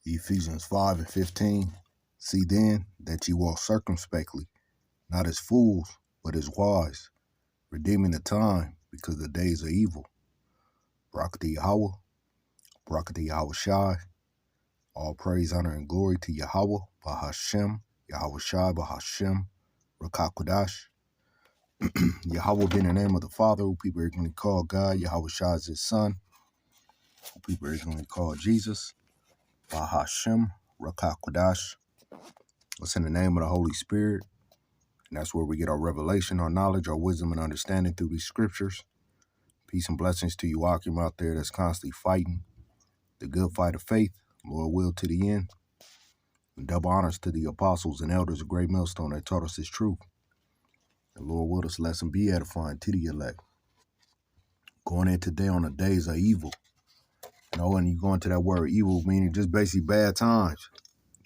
Ephesians 5:15. See then that ye walk circumspectly, not as fools, but as wise, redeeming the time, because the days are evil. Barakati Yahweh, Barakati Yahweh Shai. All praise, honor, and glory to Yahweh, Bahashem, Yahweh Shai, Bahashem, Rakakwadash. Yahweh being the name of the Father, who people originally call God. Yahweh Shai is his son, who people originally call Jesus. Bahashem, Rakakwadash. It's in the name of the Holy Spirit. And that's where we get our revelation, our knowledge, our wisdom, and understanding through these scriptures. Peace and blessings to you, Akim, out there that's constantly fighting the good fight of faith, Lord will to the end. And double honors to the apostles and elders of Great Millstone that taught us this truth. The Lord will this lesson be edifying to the elect. Going in today on the days of evil. And you go into that word evil, meaning just basically bad times.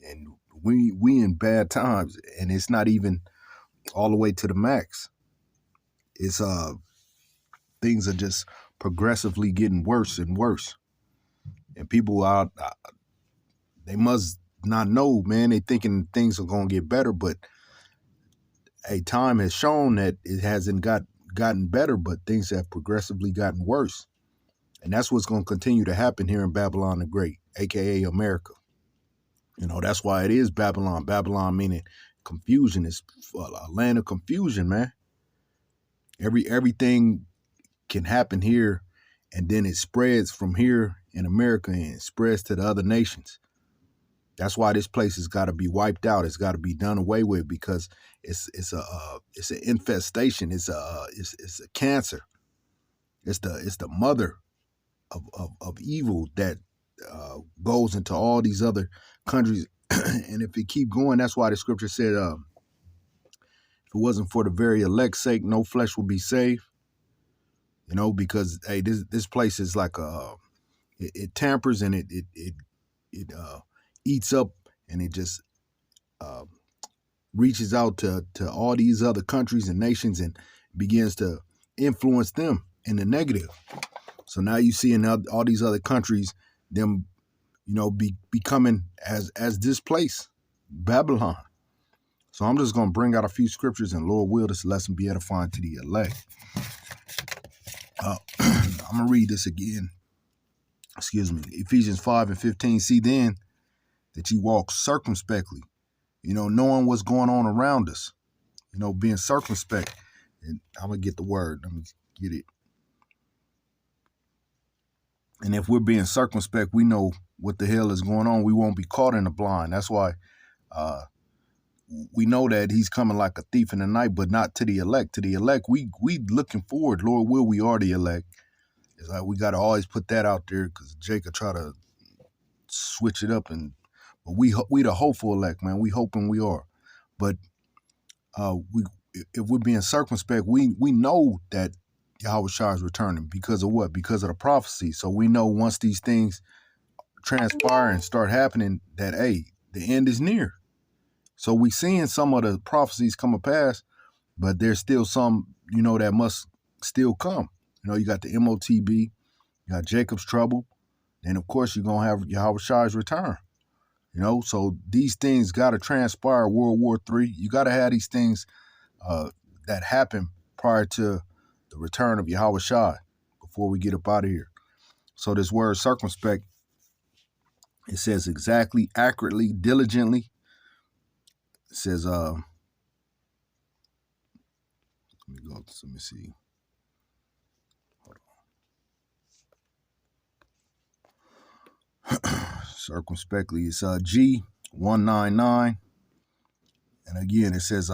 And we in bad times, and it's not even all the way to the max. It's things are just progressively getting worse and worse. And people out, they must not know, man. They thinking things are going to get better, but time has shown that it hasn't gotten better, but things have progressively gotten worse. And that's what's going to continue to happen here in Babylon the Great, a.k.a. America. That's why it is Babylon. Babylon meaning confusion. It's a land of confusion, man. Everything can happen here, and then it spreads from here in America and it spreads to the other nations. That's why this place has got to be wiped out. It's got to be done away with, because it's an infestation. It's a cancer. It's the mother of evil that goes into all these other countries. And if it keep going, that's why the scripture said, if it wasn't for the very elect's sake, no flesh will be saved. Because this place is like it tampers, and it eats up, and it just reaches out to all these other countries and nations and begins to influence them in the negative. So now you see in all these other countries, them, becoming as this place, Babylon. So I'm just going to bring out a few scriptures, and Lord will this lesson be edifying to the elect. I'm going to read this again. Excuse me. Ephesians 5:15. See then that you walk circumspectly, knowing what's going on around us, being circumspect. And I'm going to get the word. Let me get it. And if we're being circumspect, we know what the hell is going on. We won't be caught in the blind. That's why we know that he's coming like a thief in the night, but not to the elect. To the elect, we looking forward. Lord will, we are the elect. It's like we got to always put that out there, because Jacob try to switch it up. But we the hopeful elect, man. We hoping we are. But if we're being circumspect, we know that Yahweh Shai is returning. Because of what? Because of the prophecy. So we know once these things transpire and start happening, that the end is near. So we seeing some of the prophecies come to pass, but there's still some, that must still come. You got the MOTB, you got Jacob's trouble, and of course you're gonna have Yahweh Shai's return. So these things got to transpire. World War III. You got to have these things that happen prior to the return of Yahweh Shai before we get up out of here. So this word circumspect, it says exactly, accurately, diligently. It says, let me see. Hold on. Circumspectly, it's G199. And again, it says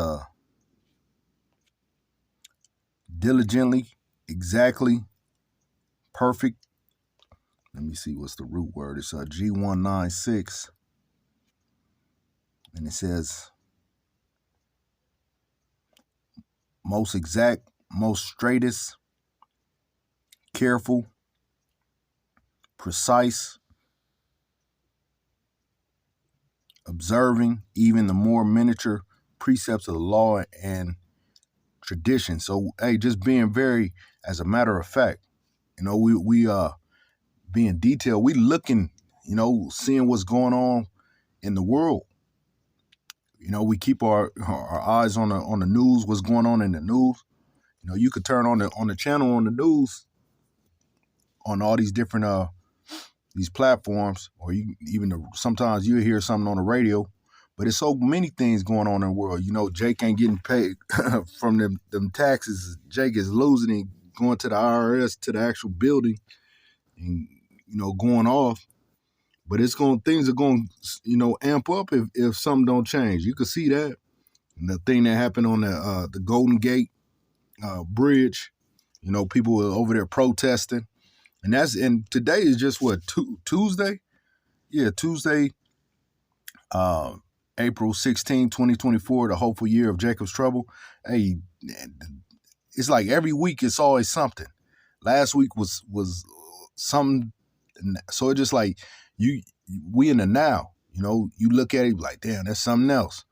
diligently, exactly, perfect. Let me see what's the root word. It's G196. And it says most exact, most straightest, careful, precise, observing even the more miniature precepts of the law and tradition. So, just being very, as a matter of fact, we being detailed. We looking seeing what's going on in the world. We keep our eyes on the news, what's going on in the news. You could turn on the channel on the news on all these different these platforms, or sometimes you hear something on the radio, but it's so many things going on in the world. Jake ain't getting paid from them taxes. Jake is losing and going to the IRS, to the actual building, and going off. But things are going amp up if something don't change. You can see that. And the thing that happened on the Golden Gate Bridge, people were over there protesting. And today is just what, Tuesday? Yeah, Tuesday, April 16, 2024, the hopeful year of Jacob's trouble. Hey, it's like every week it's always something. Last week was something, so it's just like we in the now. You look at it like, damn, that's something else.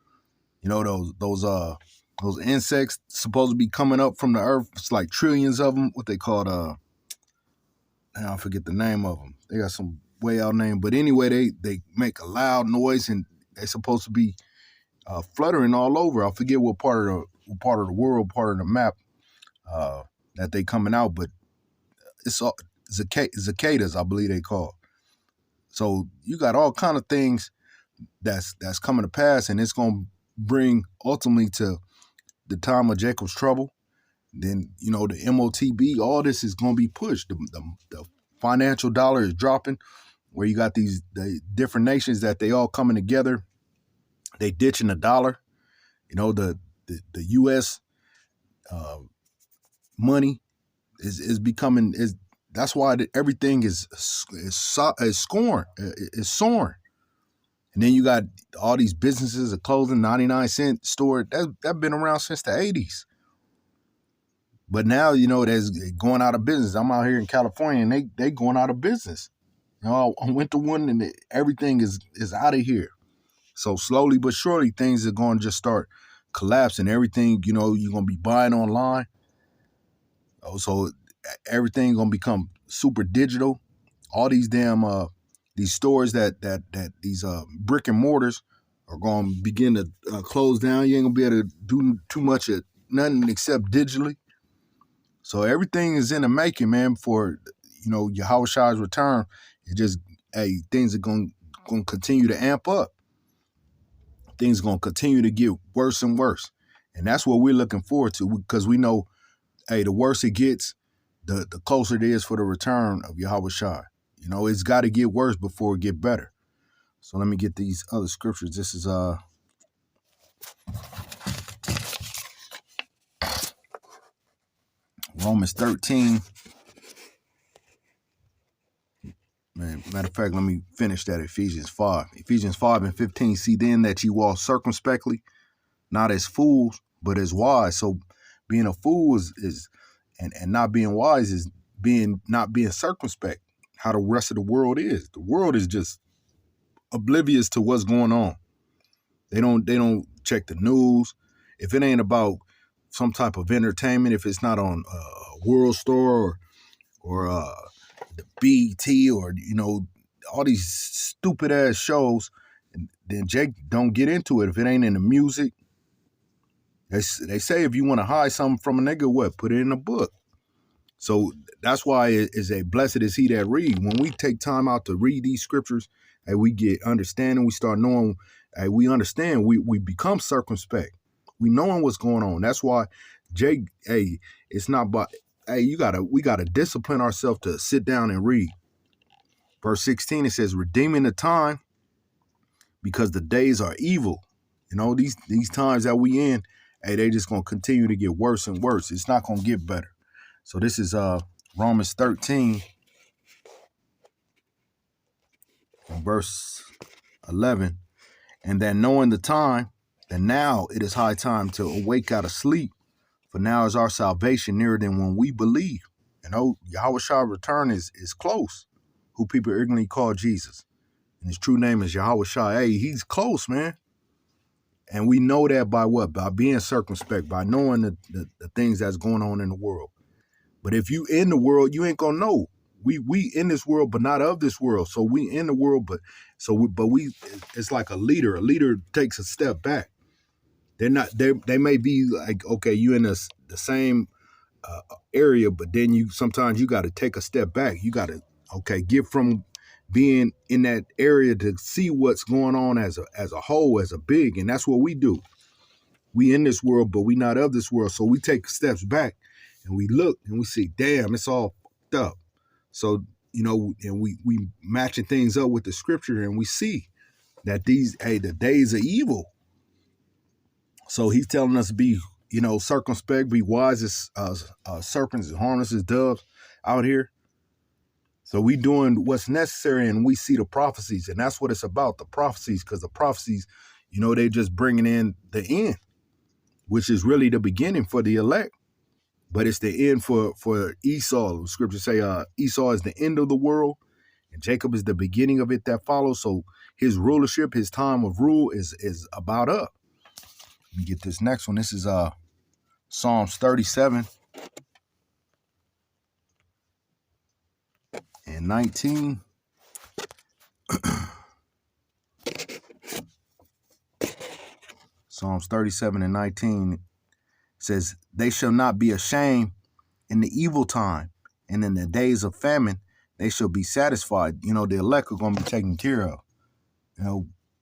Those insects supposed to be coming up from the earth. It's like trillions of them. What they called I forget the name of them. They got some way out name, but anyway, they make a loud noise, and they're supposed to be fluttering all over. I forget what part of the world, part of the map that they coming out, but it's all cicadas, I believe they call. So you got all kind of things that's coming to pass, and it's gonna bring ultimately to the time of Jacob's trouble. Then the MOTB, all this is going to be pushed. The financial dollar is dropping, where you got the different nations that they all coming together. They ditching the dollar. The U.S. Money is becoming is. That's why everything is soaring. And then you got all these businesses are closing. 99-cent store that's been around since the 80s. But now, that's going out of business. I'm out here in California, and they going out of business. I went to one, and everything is out of here. So slowly but surely, things are going to just start collapsing. Everything, you're going to be buying online. So everything going to become super digital. All these damn these stores that these brick and mortars are going to begin to close down. You ain't going to be able to do too much of nothing except digitally. So everything is in the making, man, for, Yahweh return. It just, things are going to continue to amp up. Things are going to continue to get worse and worse. And that's what we're looking forward to, because we know, the worse it gets, the closer it is for the return of Yahweh Shai. It's got to get worse before it get better. So let me get these other scriptures. This is Romans 13. Matter of fact, let me finish that. Ephesians 5. Ephesians 5 and 15. See then that ye walk circumspectly, not as fools, but as wise. So being a fool is and not being wise is not being circumspect. How the rest of the world is. The world is just oblivious to what's going on. They don't check the news. If it ain't about some type of entertainment, if it's not on World Star or the BET or all these stupid ass shows, then Jake don't get into it. If it ain't in the music, they say if you want to hide something from a nigga, what? Put it in a book. So that's why it is a blessed is he that read. When we take time out to read these scriptures, and we get understanding, we start knowing, we understand, we become circumspect. We knowing what's going on. That's why Jake, it's not about, we gotta discipline ourselves to sit down and read. Verse 16, it says, redeeming the time because the days are evil. These times that we in, they just gonna continue to get worse and worse. It's not gonna get better. So this is Romans 13, verse 11. And that knowing the time, that now it is high time to awake out of sleep, for now is our salvation nearer than when we believe. Yahweh Shai return is close, who people ignorantly call Jesus. And his true name is Yahweh Shai. He's close, man. And we know that by what? By being circumspect, by knowing the things that's going on in the world. But if you in the world, you ain't gonna know we in this world, but not of this world. So we in the world, but it's like a leader. A leader takes a step back. They're not. They may be like, okay, you in the same area, but then sometimes you got to take a step back. You got to get from being in that area to see what's going on as a whole, as a big, and that's what we do. We in this world, but we not of this world. So we take steps back and we look and we see, damn, it's all fucked up. So, and we matching things up with the scripture, and we see that the days are evil. So he's telling us to be, circumspect, be wise as serpents and harmless as doves out here. So we doing what's necessary, and we see the prophecies, and that's what it's about, the prophecies, because the prophecies, they just bringing in the end, which is really the beginning for the elect, but it's the end for Esau. The scriptures say Esau is the end of the world, and Jacob is the beginning of it that follows. So his rulership, his time of rule is about up. Let me get this next one. This is Psalms 37 and 19. Psalms 37 and 19 says, they shall not be ashamed in the evil time, and in the days of famine, they shall be satisfied. The elect are going to be taken care of.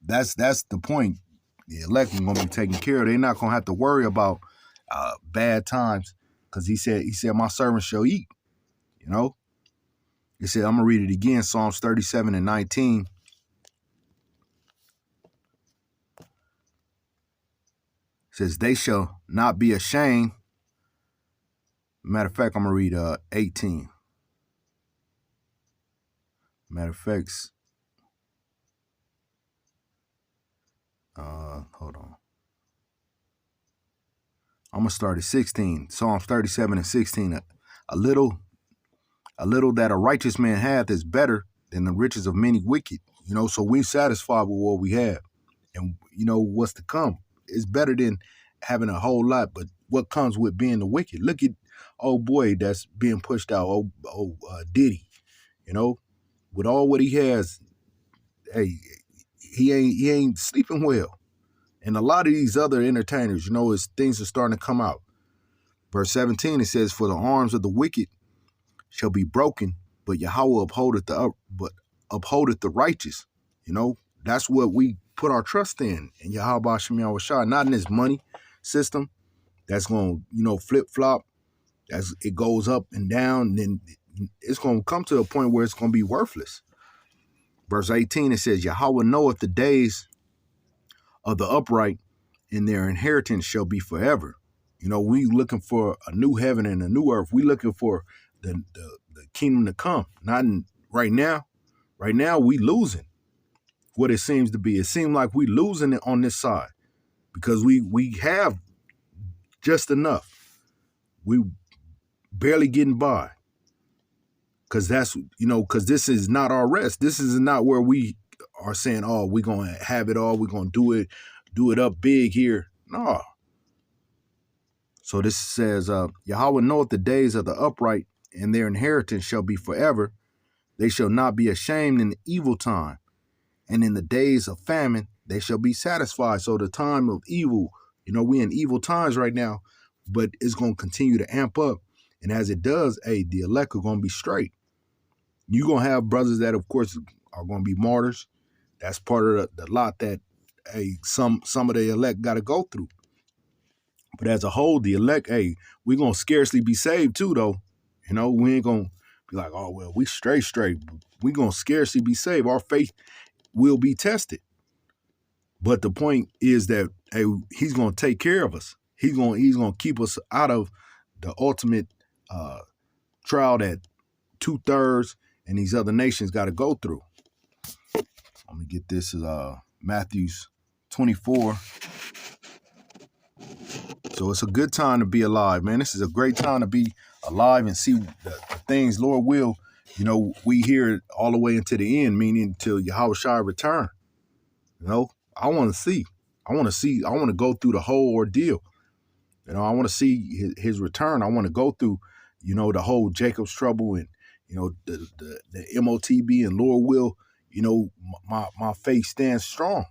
That's the point. The elect are going to be taken care of. They're not going to have to worry about bad times, because he said, my servants shall eat. He said, I'm going to read it again, Psalms 37 and 19. It says, they shall not be ashamed. Matter of fact, I'm going to read 18. Matter of fact, hold on. I'm going to start at 16. Psalms 37 and 16. A little that a righteous man hath is better than the riches of many wicked. So we're satisfied with what we have. And, what's to come is better than having a whole lot. But what comes with being the wicked? Look at old boy that's being pushed out, Diddy. With all what he has, hey, he ain't sleeping well. And a lot of these other entertainers, as things are starting to come out. Verse 17, it says, for the arms of the wicked shall be broken, but Yahweh upholdeth the righteous. That's what we put our trust in Yahweh Shem Yahushua, not in this money system that's going to flip-flop, as it goes up and down, and then it's going to come to a point where it's going to be worthless. Verse 18, it says, Yahweh knoweth the days of the upright, and their inheritance shall be forever. We looking for a new heaven and a new earth. We looking for the kingdom to come. Not right now. Right now, we losing what it seems to be. It seems like we losing it on this side, because we have just enough. We barely getting by. Because because this is not our rest. This is not where we are saying, oh, we're going to have it all. We're going to do it up big here. No. So this says, Yahweh knoweth the days of the upright, and their inheritance shall be forever. They shall not be ashamed in the evil time, and in the days of famine, they shall be satisfied. So the time of evil, we in evil times right now, but it's going to continue to amp up. And as it does, the elect are going to be straight. You're going to have brothers that, of course, are going to be martyrs. That's part of the lot that some of the elect got to go through. But as a whole, the elect, we're going to scarcely be saved too, though. We ain't going to be like, oh, well, we straight. We're going to scarcely be saved. Our faith will be tested. But the point is that, he's going to take care of us. He's going to keep us out of the ultimate trial that 2/3 and these other nations got to go through. Let me get this, Matthew 24. So it's a good time to be alive, man. This is a great time to be alive and see the things, Lord will, we hear all the way into the end, meaning till Yahushua return. I want to see. I want to go through the whole ordeal. I want to see his return. I want to go through, the whole Jacob's trouble and, You know, the MOTB and Lord will, you know, my faith stands strong,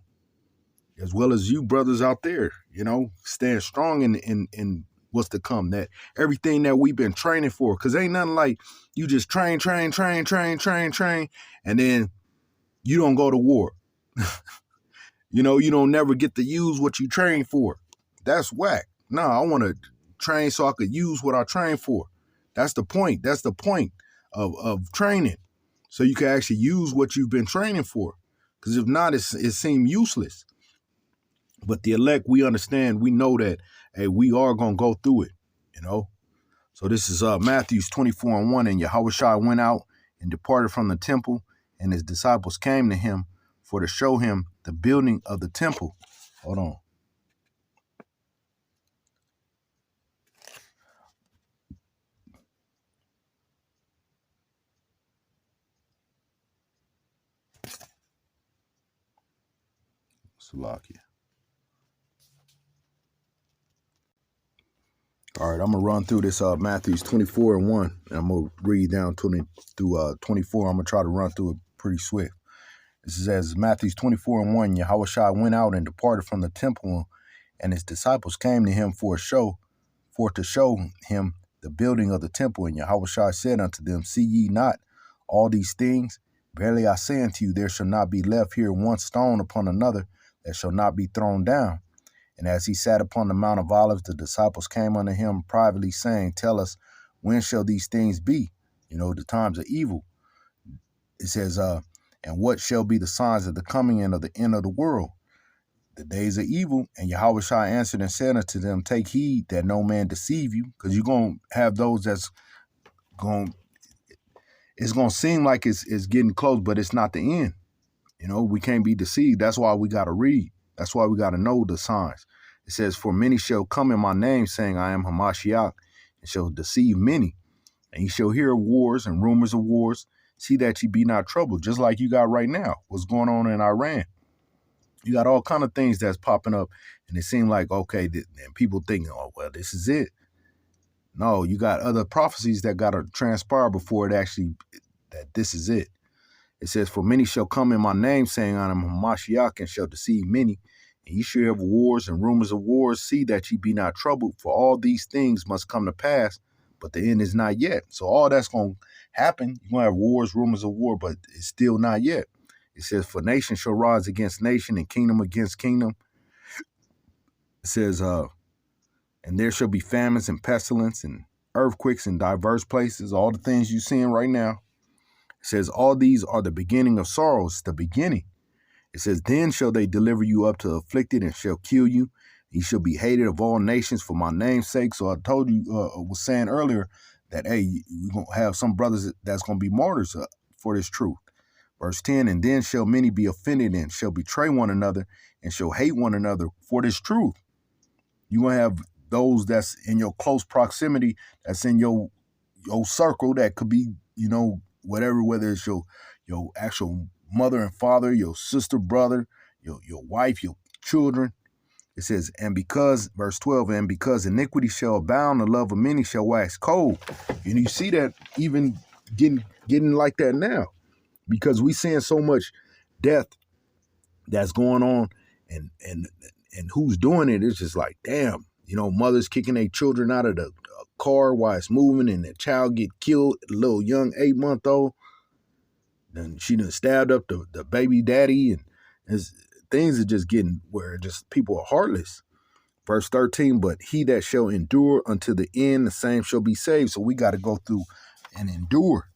as well as you brothers out there, you know, stand strong in what's to come, that everything that we've been training for. Because ain't nothing like you just train, and then you don't go to war. You know, you don't never get to use what you train for. That's whack. No, I want to train so I could use what I train for. That's the point. That's the point of training. So you can actually use what you've been training for. Because if not, it seems useless. But the elect, we understand, we know that, hey, we are going to go through it, you know. So this is Matthew 24:1, and Yahushua went out and departed from the temple, and his disciples came to him for to show him the building of the temple. Hold on. Salakia. All right, I'm going to run through this Matthews 24:1, and I'm going to read down 20 through 24. I'm going to try to run through it pretty swift. This says Matthews 24:1, Yahushua went out and departed from the temple, and his disciples came to him for to show him the building of the temple. And Yahushua said unto them, see ye not all these things? Verily I say unto you, there shall not be left here one stone upon another that shall not be thrown down. And as he sat upon the Mount of Olives, the disciples came unto him privately, saying, tell us, when shall these things be? You know, the times of evil. It says, and what shall be the signs of the coming and of the end of the world? The days of evil. And Yahushua answered and said unto them, take heed that no man deceive you, because you're going to have those that's going, it's going to seem like it's getting close, but it's not the end. You know, we can't be deceived. That's why we got to read. That's why we got to know the signs. It says, for many shall come in my name, saying, I am Hamashiach, and shall deceive many. And ye shall hear of wars and rumors of wars. See that ye be not troubled, just like you got right now. What's going on in Iran? You got all kind of things that's popping up, and it seemed like, okay, and people thinking, oh, well, this is it. No, you got other prophecies that got to transpire before it actually, that this is it. It says, for many shall come in my name, saying, I am Hamashiach, and shall deceive many. And ye shall have wars and rumors of wars. See that ye be not troubled, for all these things must come to pass, but the end is not yet. So all that's going to happen. You're going to have wars, rumors of war, but it's still not yet. It says, for nation shall rise against nation and kingdom against kingdom. It says, and there shall be famines and pestilence and earthquakes in diverse places, all the things you're seeing right now. It says, all these are the beginning of sorrows, the beginning. It says, then shall they deliver you up to afflicted and shall kill you. You shall be hated of all nations for my name's sake. So I told you, was saying earlier that, hey, you're going to have some brothers that's going to be martyrs for this truth. Verse 10, and then shall many be offended and shall betray one another and shall hate one another for this truth. You're going to have those that's in your close proximity, that's in your circle, that could be, you know, whatever, whether it's your actual mother and father, your sister, brother, your wife, your children. It says, and because, verse 12, and because iniquity shall abound, the love of many shall wax cold. And you see that even getting like that now, because we seeing so much death that's going on, and who's doing it. It's just like, damn, you know, mothers kicking their children out of the car while it's moving, and the child get killed, a little young 8-month-old. Then she done stabbed up the baby daddy, and things are just getting where just people are heartless. Verse 13, but he that shall endure unto the end, the same shall be saved. So we got to go through and endure.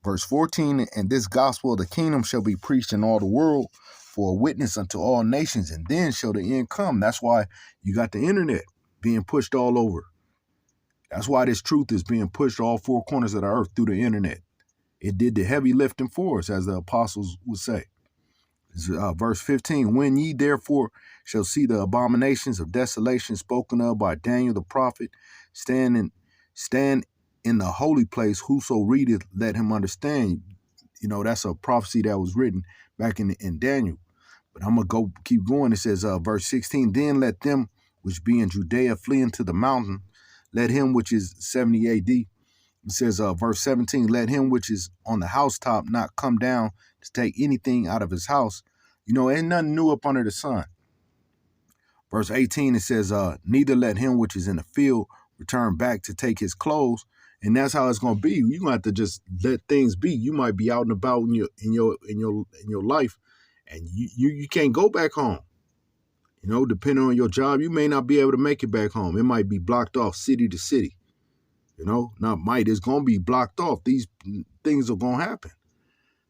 Verse 14, and this gospel of the kingdom shall be preached in all the world for a witness unto all nations, and then shall the end come. That's why you got the internet being pushed all over. That's why this truth is being pushed all four corners of the earth through the internet. It did the heavy lifting for us, as the apostles would say. Verse 15, when ye therefore shall see the abominations of desolation spoken of by Daniel the prophet, stand in the holy place, whoso readeth, let him understand. You know, that's a prophecy that was written back in Daniel. But I'm going to keep going. It says, verse 16, then let them which be in Judea flee into the mountain. Let him which is 70 AD It says, verse 17, let him which is on the housetop not come down to take anything out of his house. You know, ain't nothing new up under the sun. Verse 18, it says, neither let him which is in the field return back to take his clothes. And that's how it's gonna be. You're gonna have to just let things be. You might be out and about in your life, and you can't go back home. You know, depending on your job, you may not be able to make it back home. It might be blocked off city to city. You know, not might, it's gonna be blocked off. These things are gonna happen.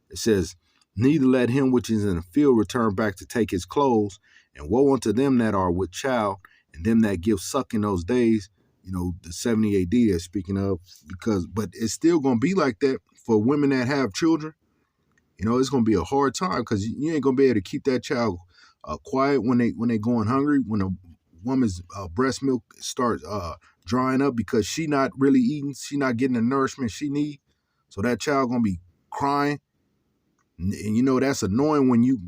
It says, neither let him which is in the field return back to take his clothes, and woe unto them that are with child, and them that give suck in those days. You know, the 70 AD they're speaking of, but it's still going to be like that for women that have children. You know, it's going to be a hard time because you ain't going to be able to keep that child quiet when they going hungry, when a woman's breast milk starts drying up because she not really eating, she not getting the nourishment she need. So that child going to be crying. And you know, that's annoying when you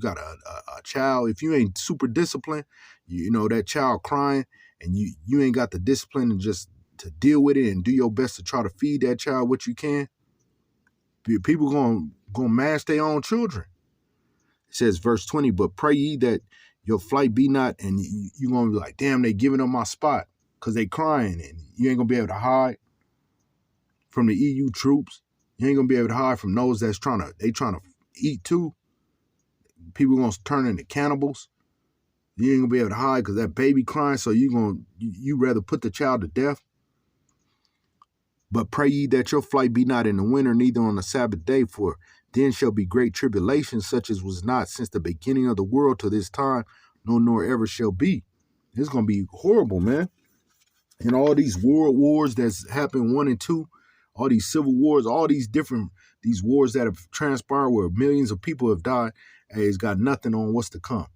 got a child. If you ain't super disciplined, you know, that child crying and you ain't got the discipline to deal with it and do your best to try to feed that child what you can. People gonna mash their own children. It says, verse 20, but pray ye that your flight be not, and you gonna be like, damn, they giving up my spot because they crying, and you ain't gonna be able to hide from the EU troops. You ain't gonna be able to hide from those that's trying to eat too. People gonna turn into cannibals. You ain't gonna be able to hide because that baby crying, so you rather put the child to death. But pray ye that your flight be not in the winter, neither on the Sabbath day, for then shall be great tribulation, such as was not since the beginning of the world to this time, no nor ever shall be. It's gonna be horrible, man. And all these world wars that's happened 1 and 2, all these civil wars, all these wars that have transpired where millions of people have died, it's got nothing on what's to come.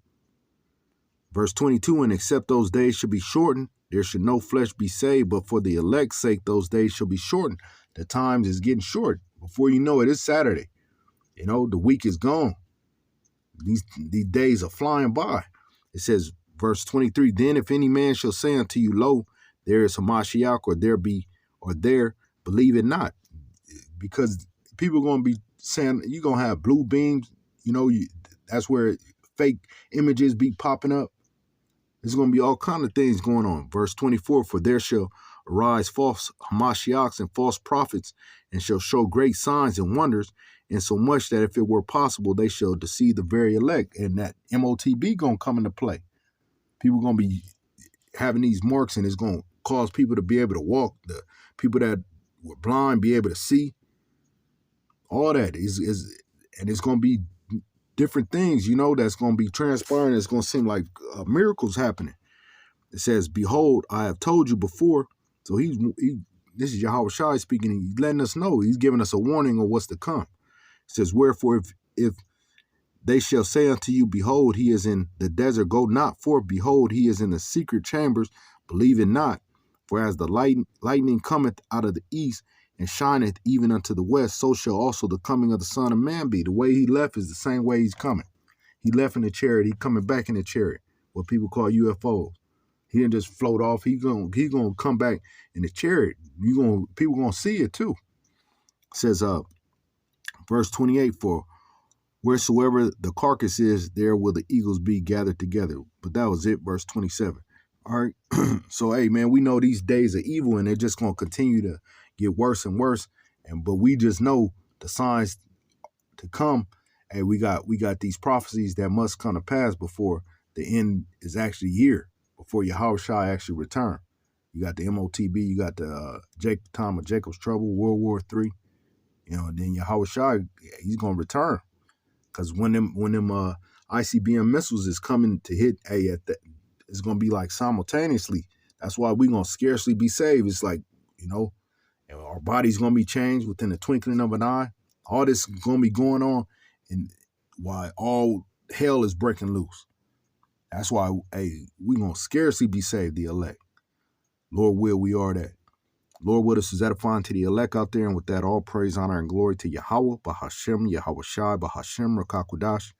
Verse 22, and except those days should be shortened, there should no flesh be saved, but for the elect's sake, those days shall be shortened. The times is getting short. Before you know it, it's Saturday. You know, the week is gone. These days are flying by. It says, verse 23, then if any man shall say unto you, lo, there is a Mashiach, or there, believe it not. Because people are going to be saying, you're going to have blue beams. You know, that's where fake images be popping up. There's going to be all kind of things going on. Verse 24, for there shall arise false Hamashiachs and false prophets, and shall show great signs and wonders, insomuch that if it were possible, they shall deceive the very elect. And that MOTB going to come into play. People going to be having these marks, and it's going to cause people to be able to walk. The people that were blind be able to see. All that and it's going to be different things, you know, that's going to be transpiring. It's going to seem like miracles happening. It says, behold, I have told you before. So this is Yahweh Shai speaking. He's letting us know. He's giving us a warning of what's to come. It says, wherefore, if they shall say unto you, behold, he is in the desert, go not forth. Behold, he is in the secret chambers, believe it not. For as the lightning cometh out of the east, and shineth even unto the west, so shall also the coming of the Son of Man be. The way he left is the same way he's coming. He left in the chariot. He coming back in the chariot, what people call UFOs. He didn't just float off. He gonna come back in the chariot. People gonna see it too. It says, verse 28, for wheresoever the carcass is, there will the eagles be gathered together. But that was it, verse 27. All right. So, hey, man, we know these days are evil, and they're just gonna continue to get worse and worse, but we just know the signs to come. And we got these prophecies that must come to pass before the end is actually here, before Yahweh Shai actually return. You got the MOTB, you got the time of Jacob's trouble, World War III, you know, and then Yahweh Shai, he's gonna return, because when them ICBM missiles is coming to hit, it's gonna be like simultaneously. That's why we gonna scarcely be saved. It's like, you know. And our body's going to be changed within the twinkling of an eye. All this is going to be going on, and why all hell is breaking loose. That's why, we going to scarcely be saved, the elect. Lord will, we are that. Lord will, this is edifying to the elect out there. And with that, all praise, honor, and glory to Yahweh, Bahashem, Yahweh Shai, Bahashem, Rakakudash.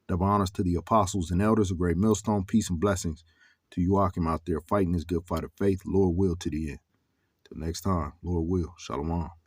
Double honors to the apostles and elders, a great millstone, peace and blessings to you, Akim, out there fighting this good fight of faith. Lord will, to the end. Till next time, Lord will. Shalom.